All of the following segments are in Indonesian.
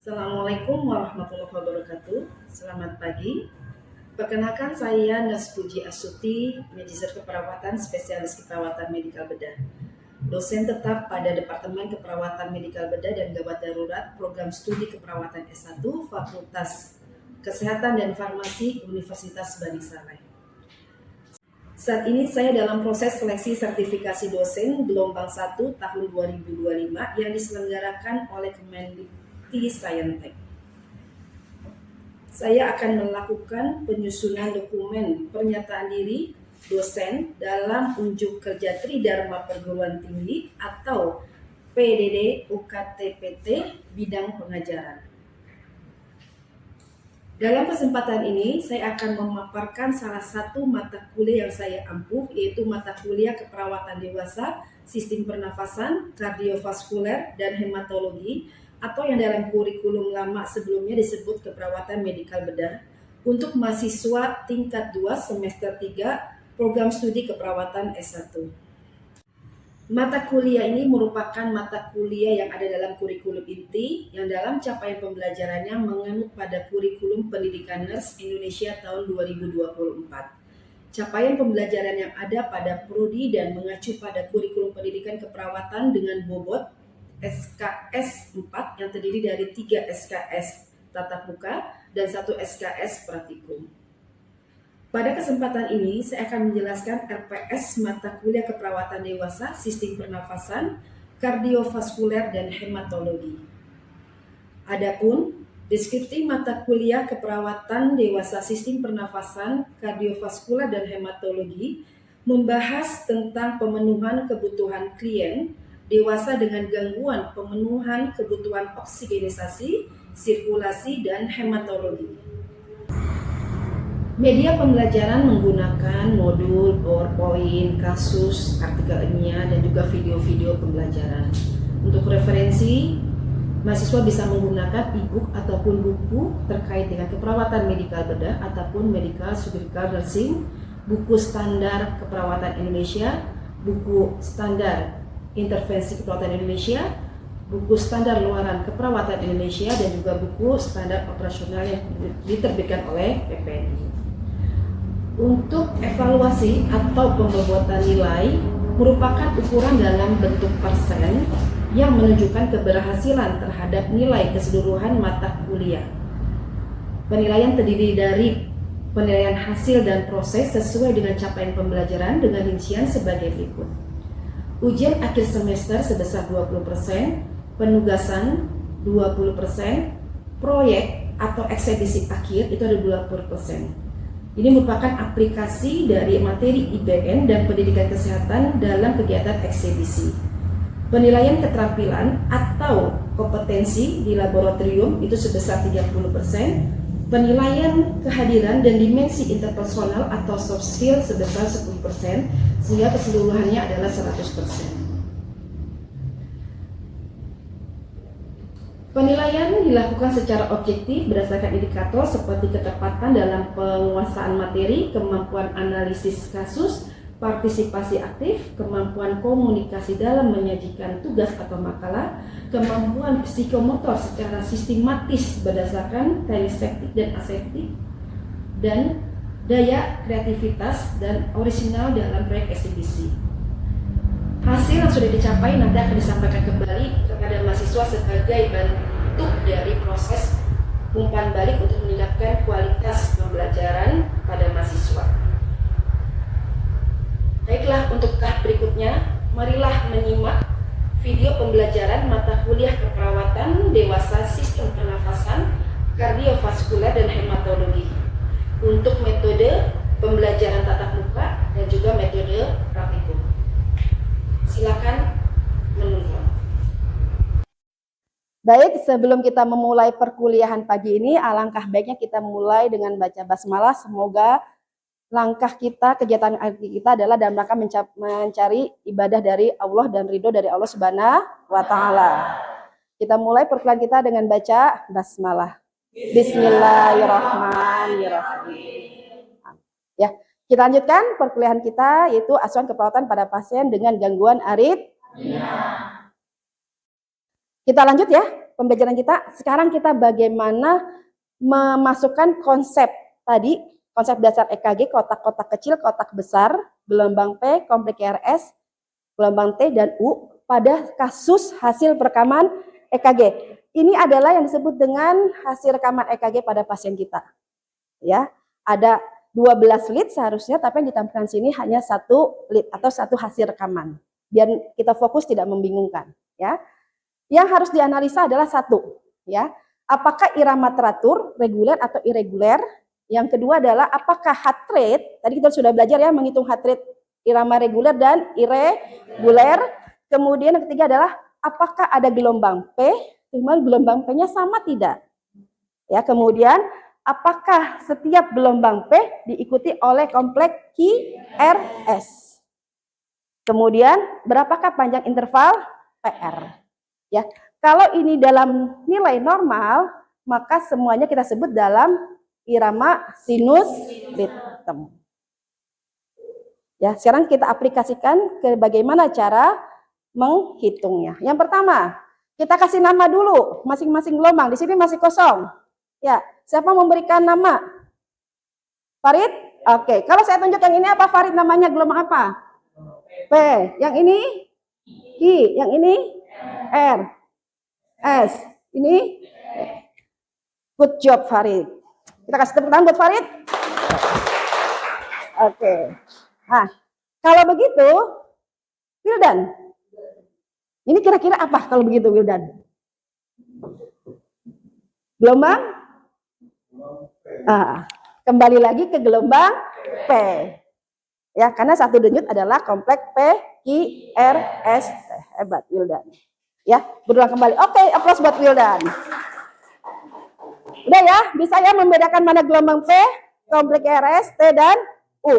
Assalamualaikum warahmatullahi wabarakatuh. Selamat pagi. Perkenalkan saya Naspuji Asuti, Manajer Keperawatan Spesialis Keperawatan Medikal Bedah. Dosen tetap pada Departemen Keperawatan Medikal Bedah dan Gawat Darurat Program Studi Keperawatan S1 Fakultas Kesehatan dan Farmasi Universitas Bani Saleh. Saat ini saya dalam proses seleksi sertifikasi dosen gelombang 1 tahun 2025 yang diselenggarakan oleh Kemendikti-Saintek. Saya akan melakukan penyusunan dokumen pernyataan diri dosen dalam unjuk kerja Tridharma Perguruan Tinggi atau PDD UKTPT bidang pengajaran. Dalam kesempatan ini, saya akan memaparkan salah satu mata kuliah yang saya ampuh, yaitu mata kuliah keperawatan dewasa, sistem pernafasan, kardiovaskuler, dan hematologi, atau yang dalam kurikulum lama sebelumnya disebut keperawatan medikal bedah, untuk mahasiswa tingkat 2 semester 3 program studi keperawatan S1. Mata kuliah ini merupakan mata kuliah yang ada dalam kurikulum inti yang dalam capaian pembelajarannya menganut pada kurikulum pendidikan nurse Indonesia tahun 2024. Capaian pembelajaran yang ada pada prodi dan mengacu pada kurikulum pendidikan keperawatan dengan bobot SKS 4 yang terdiri dari 3 SKS tatap muka dan 1 SKS praktikum. Pada kesempatan ini, saya akan menjelaskan RPS mata kuliah keperawatan dewasa, sistem pernafasan, kardiovaskuler, dan hematologi. Adapun deskripsi mata kuliah keperawatan dewasa, sistem pernafasan, kardiovaskuler, dan hematologi membahas tentang pemenuhan kebutuhan klien dewasa dengan gangguan pemenuhan kebutuhan oksigenisasi, sirkulasi, dan hematologi. Media pembelajaran menggunakan modul, PowerPoint, kasus, artikel ilmiah, dan juga video-video pembelajaran. Untuk referensi, mahasiswa bisa menggunakan e-book ataupun buku terkait dengan keperawatan medikal bedah ataupun medical surgical nursing, buku standar keperawatan Indonesia, buku standar intervensi keperawatan Indonesia, buku standar luaran keperawatan Indonesia, dan juga buku standar operasional yang diterbitkan oleh PPNI. Untuk evaluasi atau pembobotan nilai merupakan ukuran dalam bentuk persen yang menunjukkan keberhasilan terhadap nilai keseluruhan mata kuliah. Penilaian terdiri dari penilaian hasil dan proses sesuai dengan capaian pembelajaran dengan rincian sebagai berikut. Ujian akhir semester sebesar 20%, penugasan 20%, proyek atau eksebisi akhir itu ada 20%. Ini merupakan aplikasi dari materi IPN dan pendidikan kesehatan dalam kegiatan eksebisi. Penilaian keterampilan atau kompetensi di laboratorium itu sebesar 30%, penilaian kehadiran dan dimensi interpersonal atau soft skill sebesar 10%, sehingga keseluruhannya adalah 100%. Penilaian dilakukan secara objektif berdasarkan indikator seperti ketepatan dalam penguasaan materi, kemampuan analisis kasus, partisipasi aktif, kemampuan komunikasi dalam menyajikan tugas atau makalah, kemampuan psikomotor secara sistematis berdasarkan kinesthetik dan aseptik, dan daya kreativitas dan orisinal dalam proyek eksibisi. Hasil yang sudah dicapai nanti akan disampaikan kembali kepada mahasiswa sebagai bentuk dari proses umpan balik untuk meningkatkan kualitas pembelajaran pada mahasiswa. Baiklah, untuk tahap berikutnya, marilah menyimak video pembelajaran mata kuliah keperawatan dewasa, sistem pernafasan, kardiovaskuler, dan hematologi untuk metode pembelajaran tatap muka dan juga metode praktikum. Silakan menonton. Baik, sebelum kita memulai perkuliahan pagi ini, alangkah baiknya kita mulai dengan baca basmalah. Semoga langkah kita, kegiatan kita adalah dalam rangka mencari ibadah dari Allah dan ridho dari Allah Subhanahu wa Ta'ala. Kita mulai perkuliahan kita dengan baca basmalah. Bismillahirrahmanirrahim. Ya. Kita lanjutkan perkuliahan kita, yaitu asuhan keperawatan pada pasien dengan gangguan aritmia. Kita lanjut ya. pembelajaran kita. Sekarang kita bagaimana memasukkan konsep tadi, konsep dasar EKG, kotak-kotak kecil, kotak besar, gelombang P, kompleks RS, gelombang T dan U pada kasus hasil perekaman EKG. Ini adalah yang disebut dengan hasil rekaman EKG pada pasien kita. Ya, ada 12 lead seharusnya, tapi yang ditampilkan sini hanya 1 lead atau 1 hasil rekaman. Biar kita fokus tidak membingungkan, ya. Yang harus dianalisa adalah 1, ya. Apakah irama teratur, reguler atau irreguler? Yang kedua adalah apakah heart rate? Tadi kita sudah belajar ya menghitung heart rate irama reguler dan irreguler. Kemudian yang ketiga adalah apakah ada gelombang P? Cuma gelombang P-nya sama tidak? Ya, kemudian apakah setiap gelombang P diikuti oleh kompleks QRS? Kemudian berapakah panjang interval PR? Ya, kalau ini dalam nilai normal, maka semuanya kita sebut dalam irama sinus ritme. Ya, sekarang kita aplikasikan ke bagaimana cara menghitungnya. Yang pertama, kita kasih nama dulu masing-masing gelombang. Di sini masih kosong. Ya, siapa memberikan nama? Farid? Oke, kalau saya tunjuk yang ini apa Farid namanya gelombang apa? P. Yang ini Q. Yang ini R. S. Ini good job Farid. Kita kasih tepuk tangan buat Farid. Oke. Nah, kalau begitu, Wildan. Ini kira-kira apa kalau begitu Wildan? Gelombang? Kembali lagi ke gelombang P. Ya, karena satu denyut adalah kompleks P, Q, R, S. Hebat Wildan. Ya, berulang kembali. Oke, aplaus buat Wildan. Udah ya, bisa ya membedakan mana gelombang P, kompleks RS, T, dan U.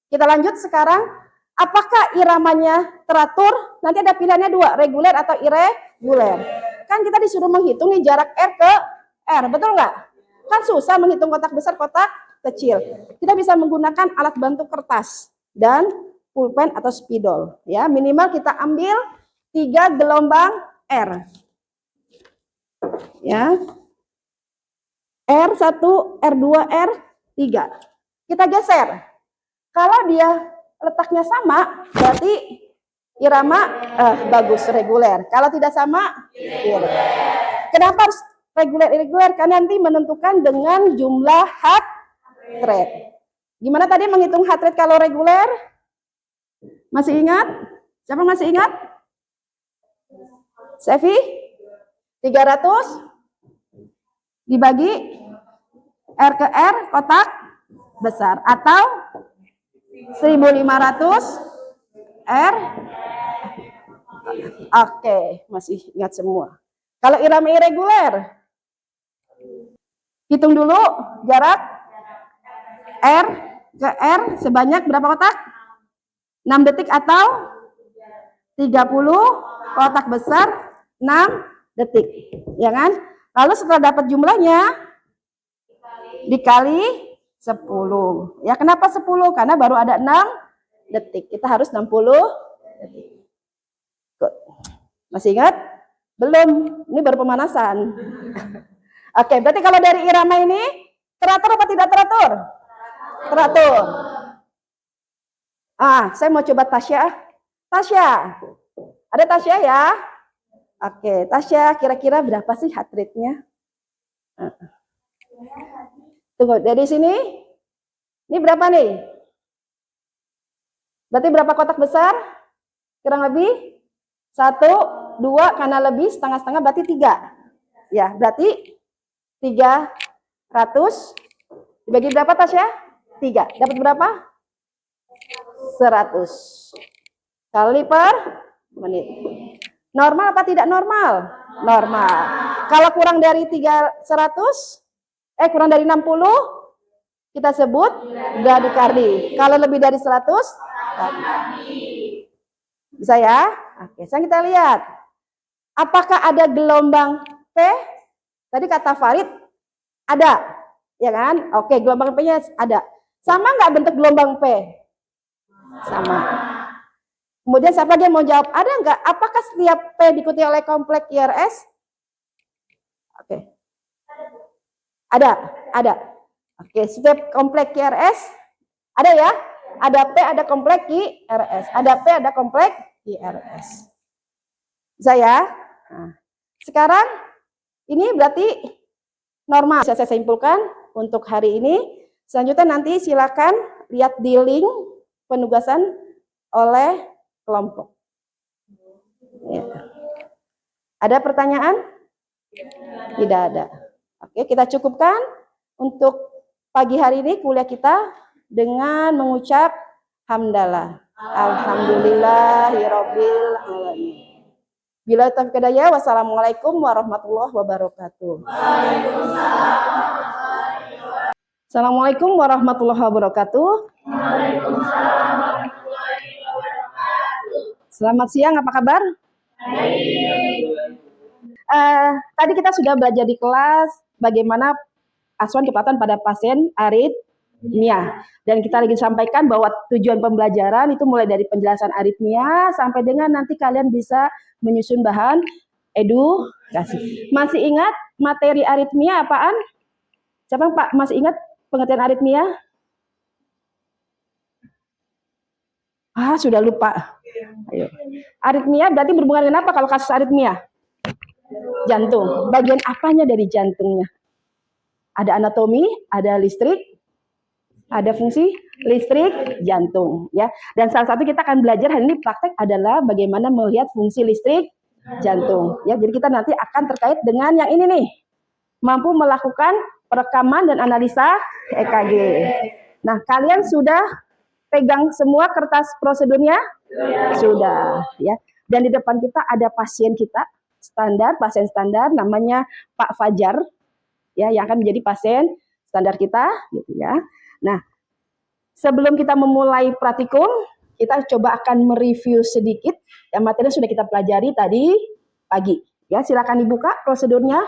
Kita lanjut sekarang. Apakah iramanya teratur? Nanti ada pilihannya 2, reguler atau irreguler. Kan kita disuruh menghitung nih jarak R ke R, betul nggak? Kan susah menghitung kotak besar, kotak kecil. Kita bisa menggunakan alat bantu kertas dan pulpen atau spidol. Ya, minimal kita ambil 3 gelombang R. Ya. R1, R2, R3. Kita geser. Kalau dia letaknya sama, berarti irama bagus, reguler. Kalau tidak sama, irreguler. Kenapa harus reguler irreguler? Karena nanti menentukan dengan jumlah heart rate. Gimana tadi menghitung heart rate kalau reguler? Masih ingat? Siapa masih ingat? Sevi? 300 dibagi R ke R kotak besar atau 1500 R. Oke, masih ingat semua. Kalau irama irreguler, hitung dulu jarak R ke R sebanyak berapa kotak? 6 detik atau 30 kotak besar 6 detik, ya kan? Lalu setelah dapat jumlahnya dikali 10. Ya, kenapa 10? Karena baru ada 6 detik. Kita harus 60 detik. Masih ingat? Belum. Ini baru pemanasan. Oke, berarti kalau dari irama ini teratur apa tidak teratur? Teratur. Saya mau coba Tasya. Tasya. Ada Tasya ya? Oke, Tasya kira-kira berapa sih heart rate-nya? Tunggu, dari sini. Ini berapa nih? Berarti berapa kotak besar? Kurang lebih 1, 2, karena lebih setengah-setengah berarti 3. Ya, berarti 300 dibagi berapa Tasya? 3. Dapat berapa? 100 kali per menit. Normal apa tidak normal? Normal. Kalau kurang dari 100, kurang dari 60, kita sebut bradikardi. Kalau lebih dari 100, bisa ya? Oke, sekarang kita lihat. Apakah ada gelombang P? Tadi kata Farid, ada. Ya kan? Oke, gelombang P-nya ada. Sama nggak bentuk gelombang P? Sama. Kemudian siapa lagi yang mau jawab? Ada nggak? Apakah setiap P diikuti oleh kompleks IRS? Ada. Oke, step kompleks QRS ada ya? Ada P, ada kompleks QRS. Ada P, ada kompleks QRS. Saya. Nah, sekarang ini berarti normal. Bisa saya simpulkan untuk hari ini. Selanjutnya nanti silakan lihat di link penugasan oleh kelompok. Ya. Ada pertanyaan? Tidak ada. Oke, kita cukupkan untuk pagi hari ini kuliah kita dengan mengucap hamdalah. Alhamdulillahirabbil alamin. Bila taufiq hidayah, wassalamualaikum warahmatullahi wabarakatuh. Assalamualaikum warahmatullahi wabarakatuh. Selamat siang, apa kabar? Tadi kita sudah belajar di kelas bagaimana asuhan kepatuhan pada pasien aritmia. Dan kita lagi sampaikan bahwa tujuan pembelajaran itu mulai dari penjelasan aritmia sampai dengan nanti kalian bisa menyusun bahan edukasi. Masih ingat materi aritmia apaan? Siapa Pak masih ingat pengertian aritmia? Sudah lupa. Ayo. Aritmia berarti berhubungan dengan apa kalau kasus aritmia? Jantung. Bagian apanya dari jantungnya? Ada anatomi, ada listrik, ada fungsi listrik jantung, ya. Dan salah satu kita akan belajar hari ini praktek adalah bagaimana melihat fungsi listrik jantung, ya. Jadi kita nanti akan terkait dengan yang ini nih, mampu melakukan perekaman dan analisa EKG. Nah, kalian sudah pegang semua kertas prosedurnya? Sudah, ya. Dan di depan kita ada pasien kita standar, pasien standar namanya Pak Fajar, ya, yang akan menjadi pasien standar kita, gitu ya. Nah, sebelum kita memulai praktikum, kita coba akan mereview sedikit yang materi sudah kita pelajari tadi pagi. Ya, silakan dibuka prosedurnya.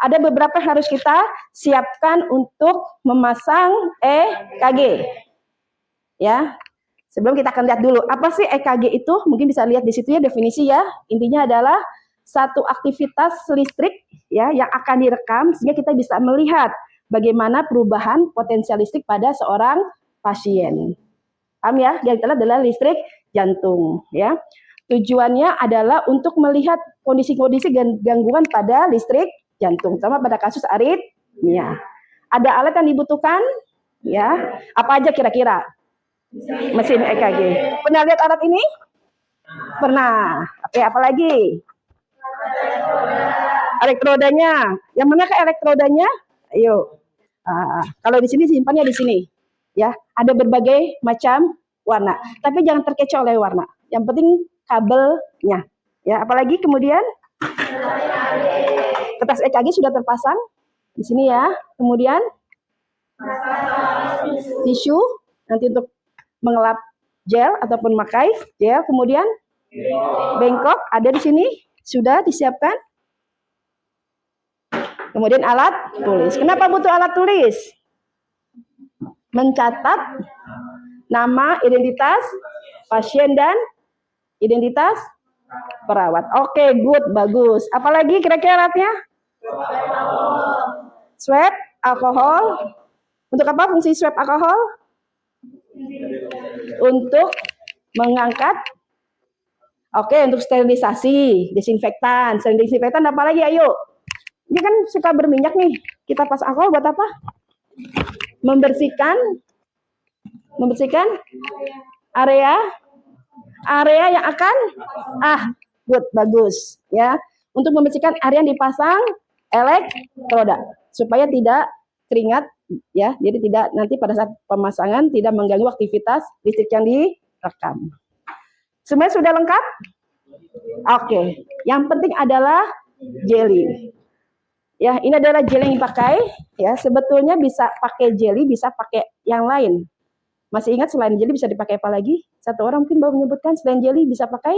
Ada beberapa yang harus kita siapkan untuk memasang EKG. Ya. Sebelum kita akan lihat dulu apa sih EKG itu? Mungkin bisa lihat di situ ya definisi ya. Intinya adalah satu aktivitas listrik ya yang akan direkam sehingga kita bisa melihat bagaimana perubahan potensial listrik pada seorang pasien. Paham ya? Yang adalah listrik jantung ya. Tujuannya adalah untuk melihat kondisi-kondisi gangguan pada listrik jantung, terutama pada kasus aritmia. Ada alat yang dibutuhkan ya. Apa aja kira-kira? Mesin EKG. Pernah lihat alat ini? Pernah. Oke, apa lagi? Elektrodanya. Yang mana ke elektrodanya? Ayo. Kalau di sini simpannya di sini. Ya, ada berbagai macam warna. Tapi jangan terkecoh oleh warna. Yang penting kabelnya. Ya, apalagi kemudian kertas EKG sudah terpasang di sini ya. Kemudian tisu nanti untuk mengelap gel ataupun memakai gel. Kemudian bengkok ada di sini sudah disiapkan. Kemudian alat tulis. Kenapa butuh alat tulis? Mencatat nama, identitas pasien dan identitas perawat. Oke, good, bagus. Apalagi kira-kira alatnya? Swab alkohol. Untuk apa fungsi swab alkohol? Untuk mengangkat. Oke, untuk sterilisasi, desinfektan. Selain desinfektan apa lagi? Ayo. Ini kan suka berminyak nih. Kita pas alkohol buat apa? Membersihkan area yang akan good, bagus ya. Untuk membersihkan area yang dipasang elektroda supaya tidak keringat ya. Jadi tidak nanti pada saat pemasangan tidak mengganggu aktivitas listrik yang direkam. Semuanya sudah lengkap? Oke. Yang penting adalah jelly. Ya, ini adalah jelly yang dipakai. Ya, sebetulnya bisa pakai jelly, bisa pakai yang lain. Masih ingat selain jelly bisa dipakai apa lagi? Satu orang mungkin baru menyebutkan selain jelly bisa pakai?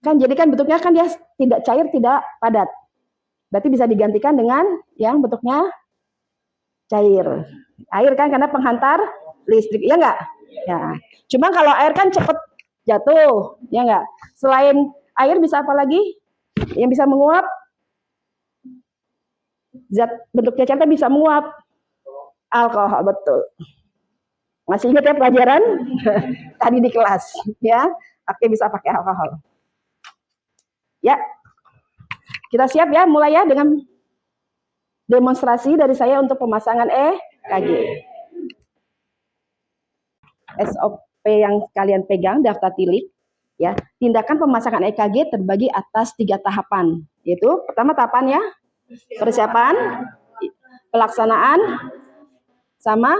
Kan jelly kan bentuknya kan dia tidak cair, tidak padat. Berarti bisa digantikan dengan yang bentuknya cair. Air kan karena penghantar listrik, ya enggak? Ya. Cuma kalau air kan cepat jatuh, ya enggak? Selain air bisa apa lagi? Yang bisa menguap? Zat bentuk cacarnya bisa menguap. Alkohol, betul. Masih ingat ya pelajaran tadi di kelas, ya? Oke, bisa pakai alkohol. Ya, kita siap ya, mulai ya dengan demonstrasi dari saya untuk pemasangan EKG. SOP yang kalian pegang, daftar tilik, ya. Tindakan pemasangan EKG terbagi atas 3 tahapan, yaitu pertama tahapan ya, persiapan, pelaksanaan, sama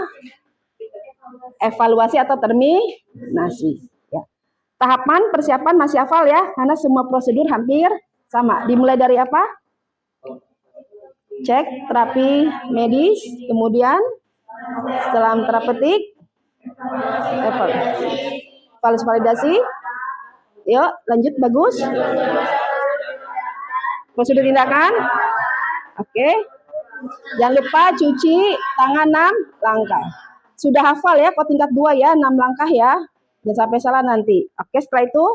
evaluasi atau terminasi. Ya. Tahapan persiapan masih hafal ya, karena semua prosedur hampir sama. Dimulai dari apa? Cek terapi medis, kemudian setelah terapeutik, validasi. Yuk, lanjut, bagus. Prosedur tindakan. Oke. Jangan lupa cuci tangan 6 langkah. Sudah hafal ya, kok tingkat 2 ya, 6 langkah ya. Jangan sampai salah nanti. Oke, setelah itu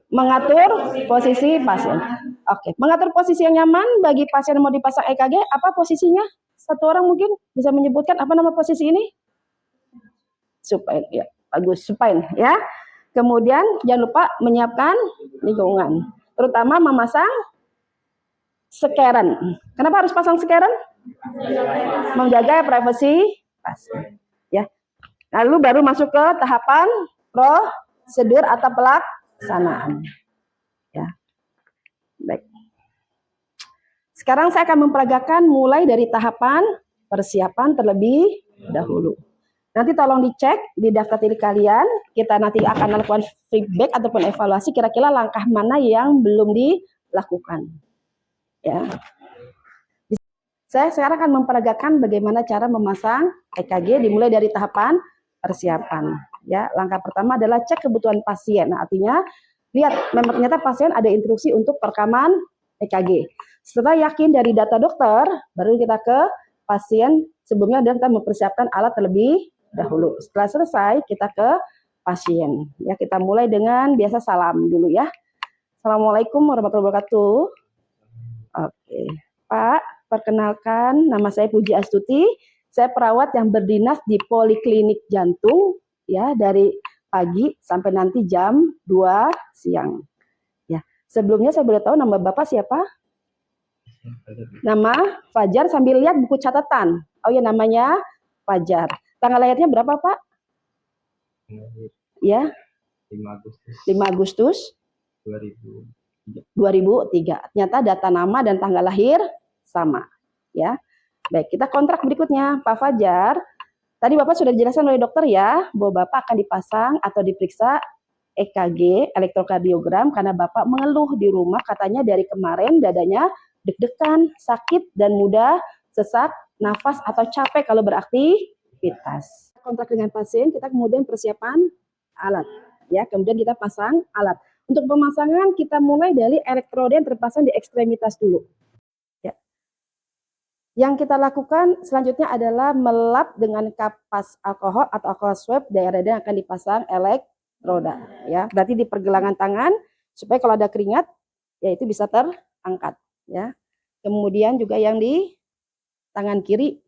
mengatur posisi pasien. Oke, mengatur posisi yang nyaman bagi pasien yang mau dipasang EKG, apa posisinya? Satu orang mungkin bisa menyebutkan apa nama posisi ini? Supine, ya. Bagus, supine ya. Kemudian jangan lupa menyiapkan lingkungan, terutama memasang skeren. Kenapa harus pasang skeren? Menjaga privasi pasien. Ya. Lalu baru masuk ke tahapan prosedur atau pelaksanaan. Ya. Baik. Sekarang saya akan memperagakan mulai dari tahapan persiapan terlebih dahulu. Nanti tolong dicek di daftar tilik kalian. Kita nanti akan melakukan feedback ataupun evaluasi kira-kira langkah mana yang belum dilakukan. Ya. Saya sekarang akan memperagakan bagaimana cara memasang EKG dimulai dari tahapan persiapan. Ya, langkah pertama adalah cek kebutuhan pasien. Nah, artinya lihat memang ternyata pasien ada instruksi untuk perekaman EKG. Setelah yakin dari data dokter, baru kita ke pasien. Sebelumnya kita mempersiapkan alat terlebih dahulu. Setelah selesai, kita ke pasien. Ya, kita mulai dengan biasa salam dulu ya. Assalamualaikum warahmatullahi wabarakatuh. Oke, Pak, perkenalkan nama saya Puji Astuti. Saya perawat yang berdinas di Poliklinik Jantung ya dari pagi sampai nanti jam 2 siang. Ya, sebelumnya saya boleh tahu nama Bapak siapa? Nama Fajar, sambil lihat buku catatan. Oh ya, namanya Fajar. Tanggal lahirnya berapa, Pak? Ya. 5 Agustus 2003. Ternyata data nama dan tanggal lahir sama, ya. Baik, kita kontrak berikutnya, Pak Fajar. Tadi Bapak sudah dijelaskan oleh dokter ya, bahwa Bapak akan dipasang atau diperiksa EKG, elektrokardiogram, karena Bapak mengeluh di rumah, katanya dari kemarin dadanya deg-degan, sakit, dan mudah sesak nafas atau capek kalau beraktivitas. Kontrak dengan pasien, kita kemudian persiapan alat, ya. Kemudian kita pasang alat. Untuk pemasangan kita mulai dari elektroda yang terpasang di ekstremitas dulu. Ya. Yang kita lakukan selanjutnya adalah melap dengan kapas alkohol atau alkohol swab daerah-daerah yang akan dipasang elektroda. Ya, berarti di pergelangan tangan supaya kalau ada keringat, ya itu bisa terangkat. Ya. Kemudian juga yang di tangan kiri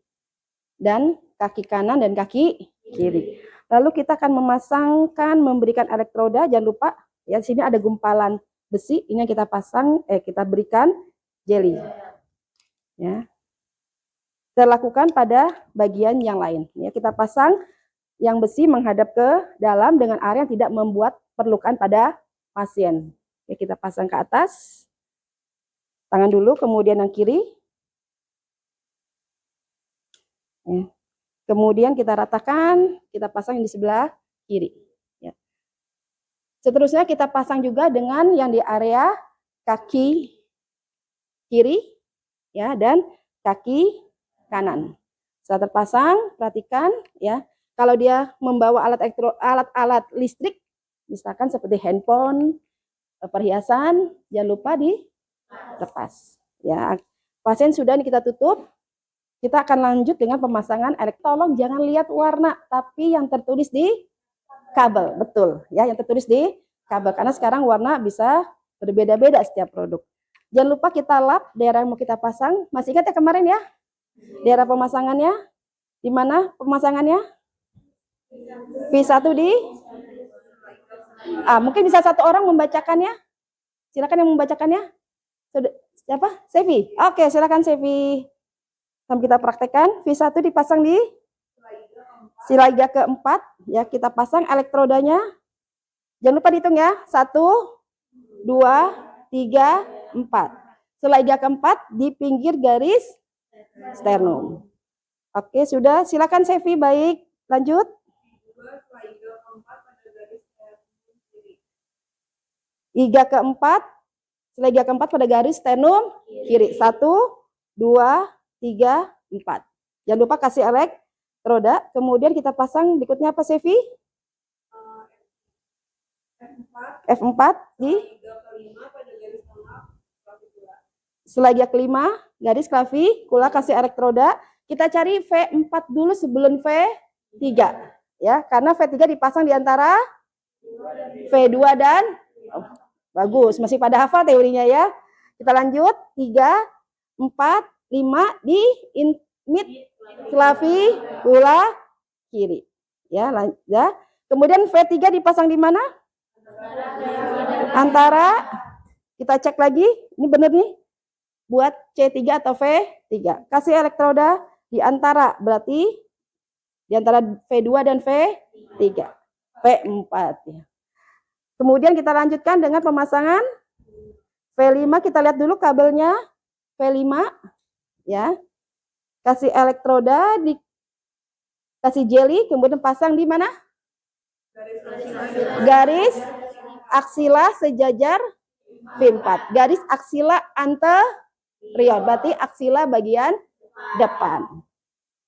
dan kaki kanan dan kaki kiri. Lalu kita akan memasangkan, memberikan elektroda. Jangan lupa ya, di sini ada gumpalan besi. Ini yang kita pasang, kita berikan jeli. Ya. Kita lakukan pada bagian yang lain. Ya, kita pasang yang besi menghadap ke dalam dengan area yang tidak membuat perlukan pada pasien. Ya, kita pasang ke atas. Tangan dulu, kemudian yang kiri. Ya. Kemudian kita ratakan, kita pasang yang di sebelah kiri. Ya. Seterusnya kita pasang juga dengan yang di area kaki kiri, ya, dan kaki kanan. Setelah terpasang, perhatikan ya, kalau dia membawa alat-alat listrik, misalkan seperti handphone, perhiasan, jangan lupa dilepas. Ya, pasien sudah kita tutup. Kita akan lanjut dengan pemasangan tolong jangan lihat warna, tapi yang tertulis di kabel, betul ya, yang tertulis di kabel, karena sekarang warna bisa berbeda-beda setiap produk. Jangan lupa kita lap daerah yang mau kita pasang. Masih ingat ya kemarin ya? Daerah pemasangannya? Di mana pemasangannya? V1 di? Mungkin bisa satu orang membacakannya. Silakan yang membacakannya. Siapa? Sevi. Oke, silakan Sevi. Sampai kita praktekkan. V1 dipasang di sila keempat. Ya, kita pasang elektrodanya. Jangan lupa dihitung ya. 1, 2, 3, 4. Sila keempat di pinggir garis sternum. Oke, sudah. Silakan Sevi. Baik, lanjut. Iga keempat, sila keempat pada garis sternum kiri. 1, 2, 3, 4. Jangan lupa kasih elektroda. Kemudian kita pasang berikutnya apa, Sevi? F4 di sila kelima, garis klavikula, kasih elektroda. Kita cari V4 dulu sebelum V3. Ya, karena V3 dipasang di antara V2 dan bagus, masih pada hafal teorinya ya. Kita lanjut, 3, 4, 5 di mid klavikula kiri. Ya, ya. Kemudian V3 dipasang di mana? Antara, kita cek lagi, ini benar nih, buat C3 atau V3. Kasih elektroda di antara, berarti di antara V2 dan V3. V4 ya. Kemudian kita lanjutkan dengan pemasangan V5. Kita lihat dulu kabelnya V5 ya. Kasih elektroda, kasih jeli, kemudian pasang di mana? Garis aksila sejajar V4. Garis aksila anterior, berarti aksila bagian depan.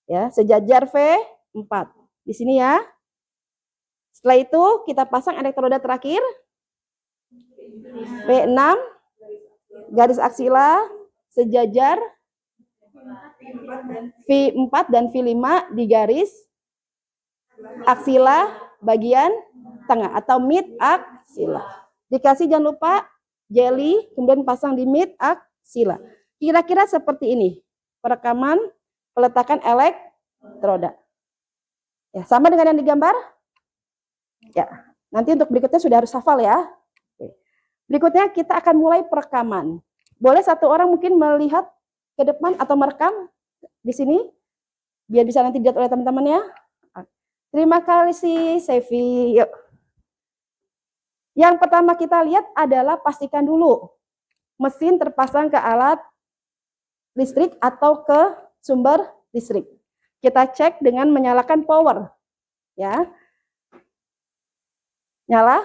Ya, sejajar V4. Di sini ya. Setelah itu kita pasang elektroda terakhir V6, garis aksila sejajar V4 dan V5 di garis aksila bagian tengah atau mid aksila. Dikasih jangan lupa jeli, kemudian pasang di mid aksila. Kira-kira seperti ini perekaman peletakan elektroda. Ya, sama dengan yang digambar. Ya, nanti untuk berikutnya sudah harus hafal ya. Berikutnya kita akan mulai perekaman. Boleh satu orang mungkin melihat ke depan atau merekam di sini, biar bisa nanti dilihat oleh teman-teman ya. Terima kasih, Sevi. Yuk. Yang pertama kita lihat adalah pastikan dulu mesin terpasang ke alat listrik atau ke sumber listrik. Kita cek dengan menyalakan power, ya. Nyala,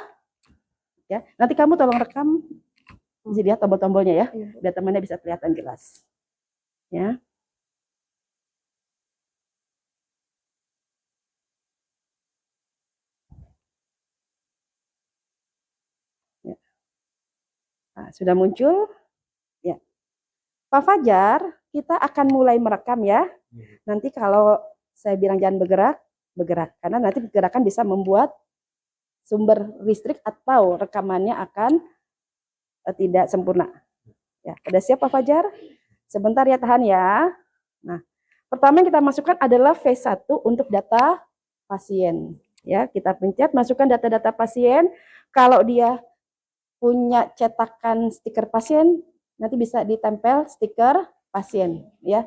ya. Nanti kamu tolong rekam, jadi lihat tombol-tombolnya ya, biar temannya bisa kelihatan jelas, ya. Nah, sudah muncul, ya. Pak Fajar, kita akan mulai merekam ya. Nanti kalau saya bilang jangan bergerak, bergerak, karena nanti gerakan bisa membuat sumber listrik atau rekamannya akan tidak sempurna. Ya, sudah siap Pak Fajar? Sebentar ya, tahan ya. Nah, pertama yang kita masukkan adalah V1 untuk data pasien. Ya, kita pencet masukkan data-data pasien. Kalau dia punya cetakan stiker pasien, nanti bisa ditempel stiker pasien, ya.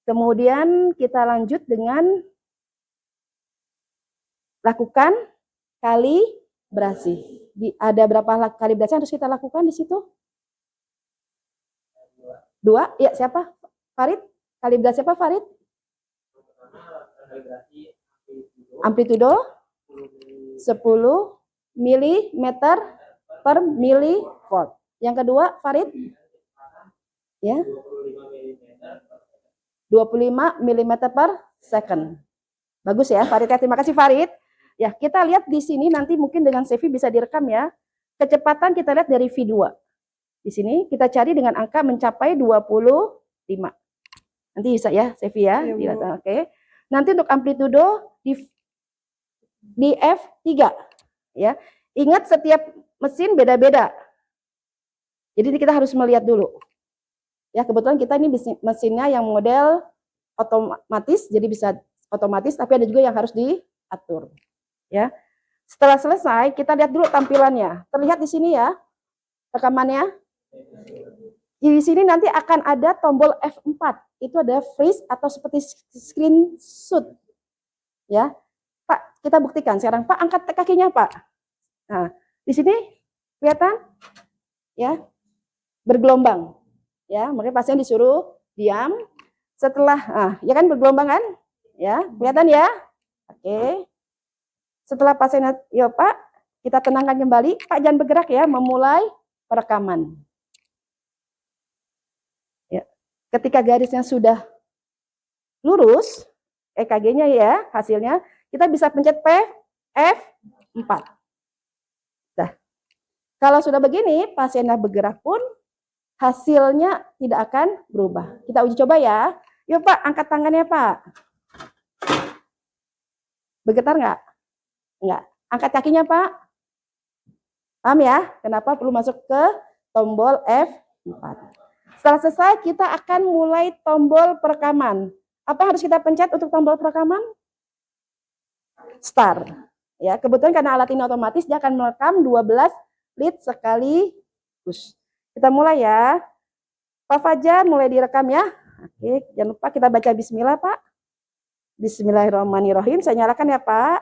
Kemudian kita lanjut dengan lakukan kalibrasi. Ada berapa kalibrasi yang harus kita lakukan di situ? 2? Ya, siapa? Farid? Kalibrasi apa, Farid? Amplitudo 10 mm per milivolt. Yang kedua, Farid? Ya. 25 mm per second. Bagus ya, Farid. Terima kasih, Farid. Ya, kita lihat di sini nanti mungkin dengan Sevi bisa direkam ya. Kecepatan kita lihat dari V2. Di sini kita cari dengan angka mencapai 25. Nanti bisa ya, Sevi ya. Oke. Nanti untuk amplitudo di F3 ya. Ingat setiap mesin beda-beda. Jadi kita harus melihat dulu. Ya, kebetulan kita ini mesinnya yang model otomatis, jadi bisa otomatis, tapi ada juga yang harus diatur. Ya. Setelah selesai, kita lihat dulu tampilannya. Terlihat di sini ya, rekamannya. Di sini nanti akan ada tombol F4. Itu ada freeze atau seperti screenshot. Ya. Pak, kita buktikan sekarang. Pak, angkat kakinya, Pak. Nah, di sini kelihatan ya, bergelombang. Ya, makanya pasien disuruh diam. Setelah, ya kan bergelombang kan? Ya, kelihatan ya? Oke. Setelah pasien, ya Pak, kita tenangkan kembali. Pak, jangan bergerak ya, memulai perekaman. Ya. Ketika garisnya sudah lurus, EKG-nya ya, hasilnya, kita bisa pencet F4. Nah, kalau sudah begini, pasiennya bergerak pun, hasilnya tidak akan berubah. Kita uji coba ya. Yuk Pak, angkat tangannya Pak. Bergetar nggak? Nggak. Angkat kakinya Pak. Paham ya? Kenapa perlu masuk ke tombol F4. Setelah selesai, kita akan mulai tombol perekaman. Apa yang harus kita pencet untuk tombol perekaman? Start. Ya, kebetulan karena alat ini otomatis, dia akan merekam 12 lead sekaligus. Kita mulai ya. Pak Fajar mulai direkam ya. Oke, jangan lupa kita baca bismillah Pak. Bismillahirrahmanirrahim. Saya nyalakan ya Pak.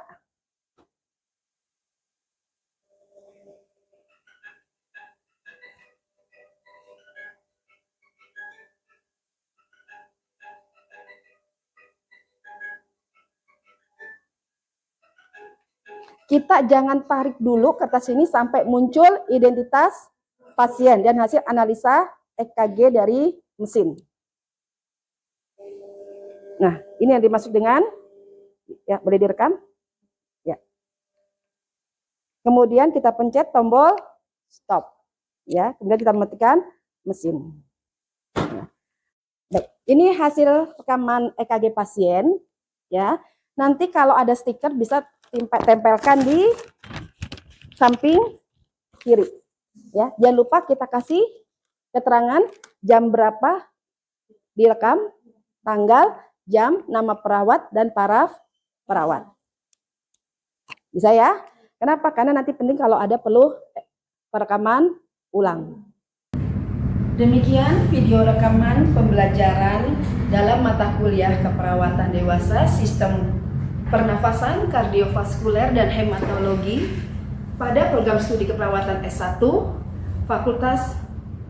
Kita jangan tarik dulu kertas ini sampai muncul identitas pasien dan hasil analisa EKG dari mesin. Nah, ini yang dimaksud dengan, ya boleh direkam. Ya. Kemudian kita pencet tombol stop. Ya, kemudian kita matikan mesin. Nah, baik, ini hasil rekaman EKG pasien. Ya, nanti kalau ada stiker bisa tempelkan di samping kiri. Ya, jangan lupa kita kasih keterangan jam berapa direkam, tanggal, jam, nama perawat, dan paraf perawat. Bisa ya? Kenapa? Karena nanti penting kalau ada perlu perekaman ulang. Demikian video rekaman pembelajaran dalam mata kuliah keperawatan dewasa, sistem pernafasan, kardiovaskuler, dan hematologi pada program studi keperawatan S1, Fakultas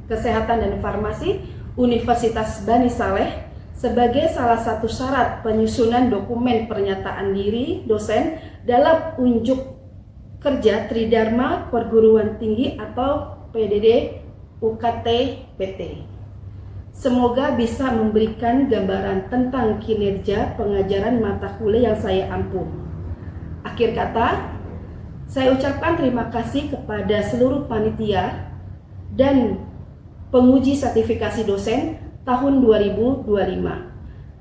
Kesehatan dan Farmasi, Universitas Bani Saleh, sebagai salah satu syarat penyusunan dokumen pernyataan diri dosen dalam unjuk kerja Tridharma Perguruan Tinggi atau PDD UKT PT. Semoga bisa memberikan gambaran tentang kinerja pengajaran mata kuliah yang saya ampuh. Akhir kata, saya ucapkan terima kasih kepada seluruh panitia dan penguji sertifikasi dosen tahun 2025.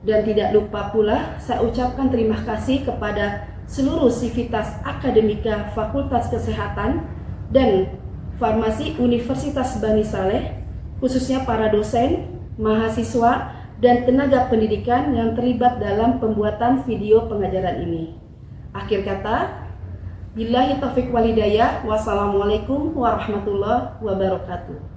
Dan tidak lupa pula saya ucapkan terima kasih kepada seluruh sivitas akademika Fakultas Kesehatan dan Farmasi Universitas Bani Saleh, khususnya para dosen, mahasiswa, dan tenaga pendidikan yang terlibat dalam pembuatan video pengajaran ini. Akhir kata, billahi taufiq wal hidayah, wassalamualaikum warahmatullahi wabarakatuh.